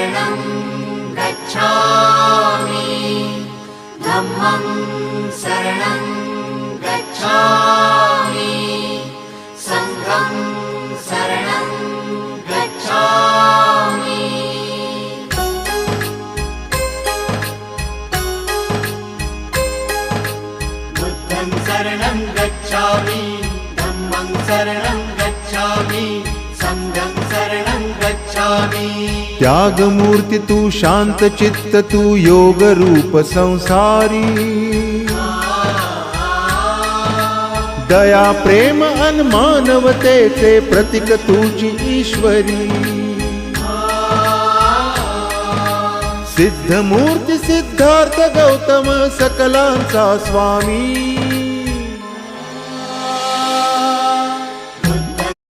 शरणं गच्छामि धम्मं शरणं गच्छामि संघं शरणं गच्छामि बुद्धं शरणं गच्छामि धम्मं शरणं गच्छामि संघं शरणं गच्छामि। त्याग मूर्ति तू शांत चित्त तू योग रूप संसारी दया प्रेम अन मानवतेचे प्रतीक तुझी ईश्वरी सिद्ध मूर्ती सिद्धार्थ गौतम सकलांचा स्वामी